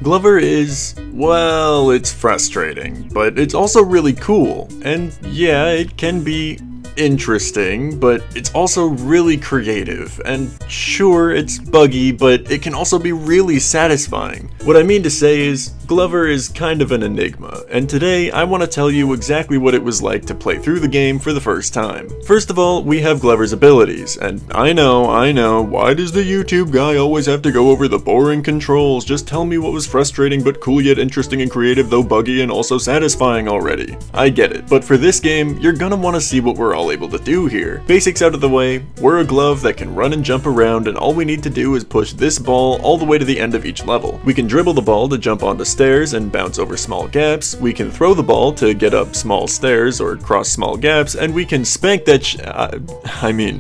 Glover is, well, it's frustrating, but it's also really cool. And yeah, it can be interesting, but it's also really creative. And sure, it's buggy, but it can also be really satisfying. What I mean to say is, Glover is kind of an enigma, and today I want to tell you exactly what it was like to play through the game for the first time. First of all, we have Glover's abilities, and I know, why does the YouTube guy always have to go over the boring controls? Just tell me what was frustrating but cool yet interesting and creative, though buggy and also satisfying already. I get it, but for this game, you're gonna want to see what we're all able to do here. Basics out of the way, we're a glove that can run and jump around, and all we need to do is push this ball all the way to the end of each level. We can dribble the ball to jump onto stairs and bounce over small gaps, we can throw the ball to get up small stairs or cross small gaps, and we can spank that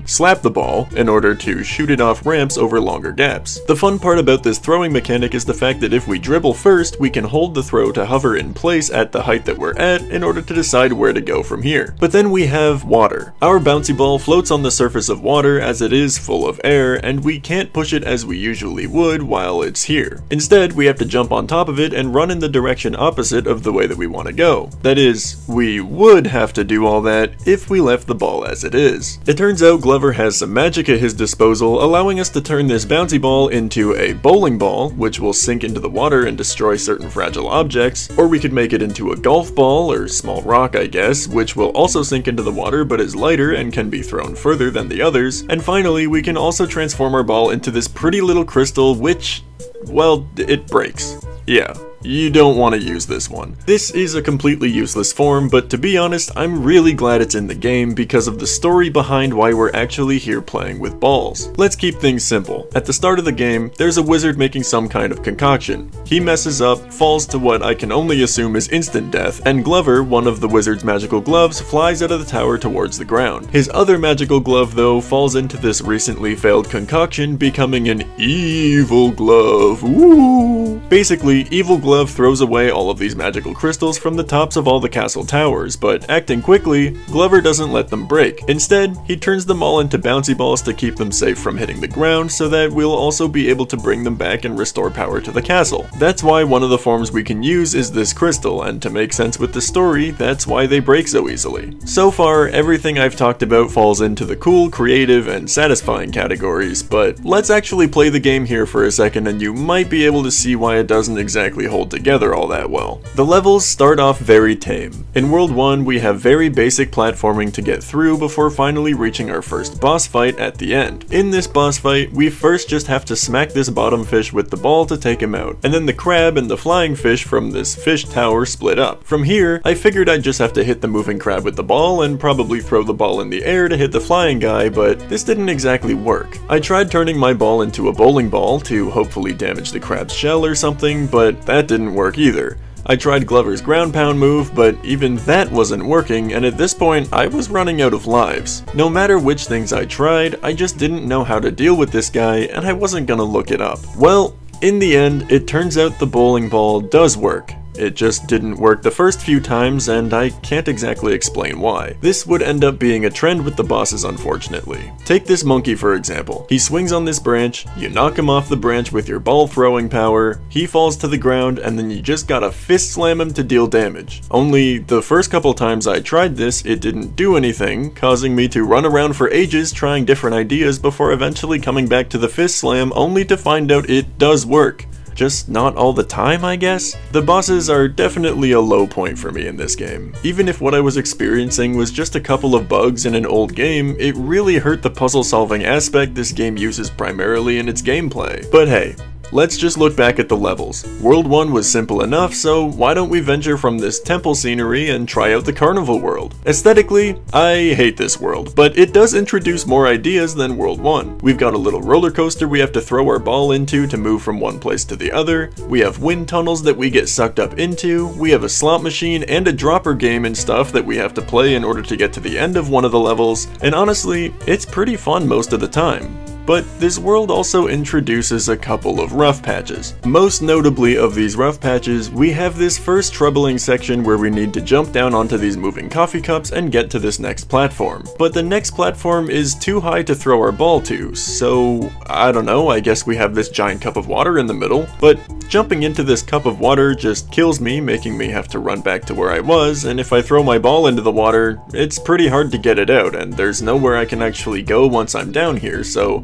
slap the ball in order to shoot it off ramps over longer gaps. The fun part about this throwing mechanic is the fact that if we dribble first, we can hold the throw to hover in place at the height that we're at in order to decide where to go from here. But then we have water. Our bouncy ball floats on the surface of water as it is full of air, and we can't push it as we usually would while it's here. Instead, we have to jump on top of it and run in the direction opposite of the way that we want to go. That is, we would have to do all that if we left the ball as it is. It turns out Glover has some magic at his disposal, allowing us to turn this bouncy ball into a bowling ball, which will sink into the water and destroy certain fragile objects, or we could make it into a golf ball, or small rock I guess, which will also sink into the water but is lighter and can be thrown further than the others, and finally we can also transform our ball into this pretty little crystal which, well, it breaks. Yeah. You don't want to use this one. This is a completely useless form, but to be honest, I'm really glad it's in the game because of the story behind why we're actually here playing with balls. Let's keep things simple. At the start of the game, there's a wizard making some kind of concoction. He messes up, falls to what I can only assume is instant death, and Glover, one of the wizard's magical gloves, flies out of the tower towards the ground. His other magical glove, though, falls into this recently failed concoction, becoming an evil glove. Ooh! Basically, evil glove throws away all of these magical crystals from the tops of all the castle towers, but acting quickly, Glover doesn't let them break. Instead, he turns them all into bouncy balls to keep them safe from hitting the ground so that we'll also be able to bring them back and restore power to the castle. That's why one of the forms we can use is this crystal, and to make sense with the story, that's why they break so easily. So far, everything I've talked about falls into the cool, creative, and satisfying categories, but let's actually play the game here for a second and you might be able to see why it doesn't exactly hold together all that well. The levels start off very tame. In World 1, we have very basic platforming to get through before finally reaching our first boss fight at the end. In this boss fight, we first just have to smack this bottom fish with the ball to take him out, and then the crab and the flying fish from this fish tower split up. From here, I figured I'd just have to hit the moving crab with the ball and probably throw the ball in the air to hit the flying guy, but this didn't exactly work. I tried turning my ball into a bowling ball to hopefully damage the crab's shell or something, but that didn't work either. I tried Glover's ground pound move, but even that wasn't working, and at this point, I was running out of lives. No matter which things I tried, I just didn't know how to deal with this guy, and I wasn't gonna look it up. Well, in the end, it turns out the bowling ball does work. It just didn't work the first few times, and I can't exactly explain why. This would end up being a trend with the bosses, unfortunately. Take this monkey for example. He swings on this branch, you knock him off the branch with your ball throwing power, he falls to the ground, and then you just gotta fist slam him to deal damage. Only, the first couple times I tried this, it didn't do anything, causing me to run around for ages trying different ideas before eventually coming back to the fist slam only to find out it does work. Just not all the time, I guess? The bosses are definitely a low point for me in this game. Even if what I was experiencing was just a couple of bugs in an old game, it really hurt the puzzle solving aspect this game uses primarily in its gameplay. But hey, let's just look back at the levels. World 1 was simple enough, so why don't we venture from this temple scenery and try out the carnival world? Aesthetically, I hate this world, but it does introduce more ideas than World 1. We've got a little roller coaster we have to throw our ball into to move from one place to the other, we have wind tunnels that we get sucked up into, we have a slot machine and a dropper game and stuff that we have to play in order to get to the end of one of the levels, and honestly, it's pretty fun most of the time. but this world also introduces a couple of rough patches. Most notably of these rough patches, we have this first troubling section where we need to jump down onto these moving coffee cups and get to this next platform. But the next platform is too high to throw our ball to, so I don't know, I guess we have this giant cup of water in the middle, but jumping into this cup of water just kills me, making me have to run back to where I was, and if I throw my ball into the water, it's pretty hard to get it out, and there's nowhere I can actually go once I'm down here, so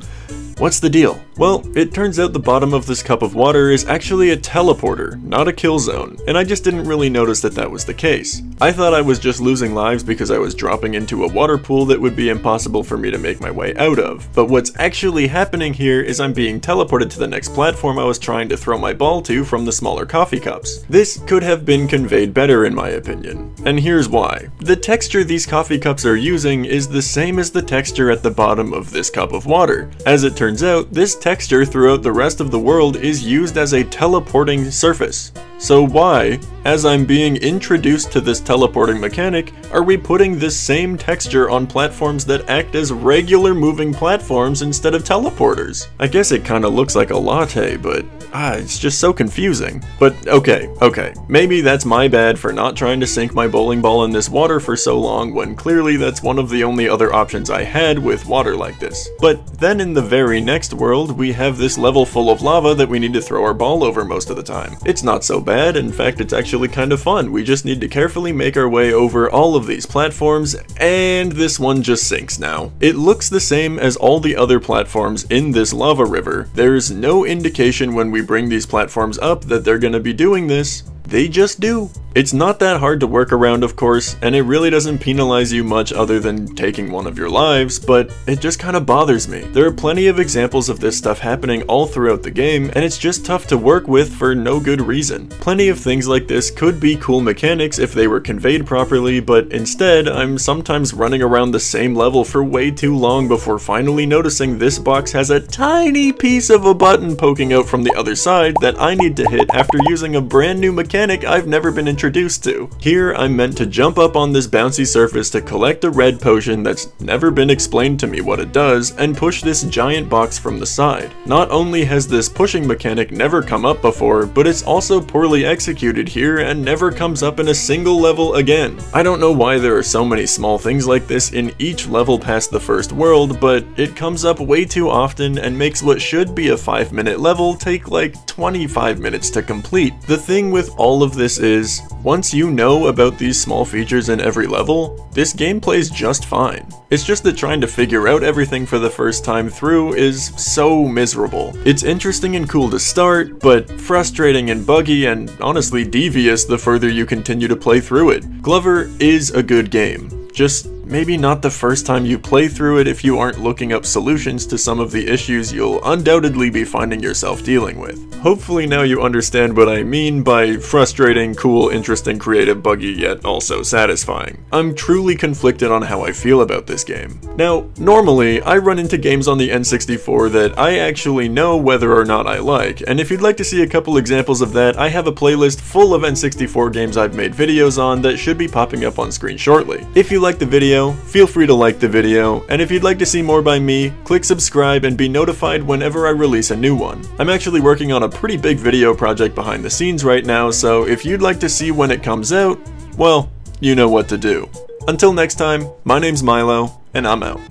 what's the deal? Well, it turns out the bottom of this cup of water is actually a teleporter, not a kill zone, and I just didn't really notice that that was the case. I thought I was just losing lives because I was dropping into a water pool that would be impossible for me to make my way out of, but what's actually happening here is I'm being teleported to the next platform I was trying to throw my ball to from the smaller coffee cups. This could have been conveyed better in my opinion, and here's why. The texture these coffee cups are using is the same as the texture at the bottom of this cup of water. As it turns out, this texture throughout the rest of the world is used as a teleporting surface. So why, as I'm being introduced to this teleporting mechanic, are we putting this same texture on platforms that act as regular moving platforms instead of teleporters? I guess it kinda looks like a latte, but it's just so confusing. But okay, maybe that's my bad for not trying to sink my bowling ball in this water for so long when clearly that's one of the only other options I had with water like this. But then in the very next world, we have this level full of lava that we need to throw our ball over most of the time. It's not so bad, in fact it's actually kind of fun. We just need to carefully make our way over all of these platforms, and this one just sinks now. It looks the same as all the other platforms in this lava river. There's no indication when we bring these platforms up that they're gonna be doing this. They just do. It's not that hard to work around, of course, and it really doesn't penalize you much other than taking one of your lives, but it just kind of bothers me. There are plenty of examples of this stuff happening all throughout the game, and it's just tough to work with for no good reason. Plenty of things like this could be cool mechanics if they were conveyed properly, but instead, I'm sometimes running around the same level for way too long before finally noticing this box has a tiny piece of a button poking out from the other side that I need to hit after using a brand new mechanic I've never been introduced to. Here, I'm meant to jump up on this bouncy surface to collect a red potion that's never been explained to me what it does, and push this giant box from the side. Not only has this pushing mechanic never come up before, but it's also poorly executed here and never comes up in a single level again. I don't know why there are so many small things like this in each level past the first world, but it comes up way too often and makes what should be a 5-minute level take like 25 minutes to complete. The thing with all of this is, once you know about these small features in every level, this game plays just fine. It's just that trying to figure out everything for the first time through is so miserable. It's interesting and cool to start, but frustrating and buggy and honestly devious the further you continue to play through it. Glover is a good game, just maybe not the first time you play through it if you aren't looking up solutions to some of the issues you'll undoubtedly be finding yourself dealing with. Hopefully now you understand what I mean by frustrating, cool, interesting, creative, buggy, yet also satisfying. I'm truly conflicted on how I feel about this game. Now, normally, I run into games on the N64 that I actually know whether or not I like, and if you'd like to see a couple examples of that, I have a playlist full of N64 games I've made videos on that should be popping up on screen shortly. If you like the video, feel free to like the video, and if you'd like to see more by me, click subscribe and be notified whenever I release a new one. I'm actually working on a pretty big video project behind the scenes right now, so if you'd like to see when it comes out, well, you know what to do. Until next time, my name's Milo, and I'm out.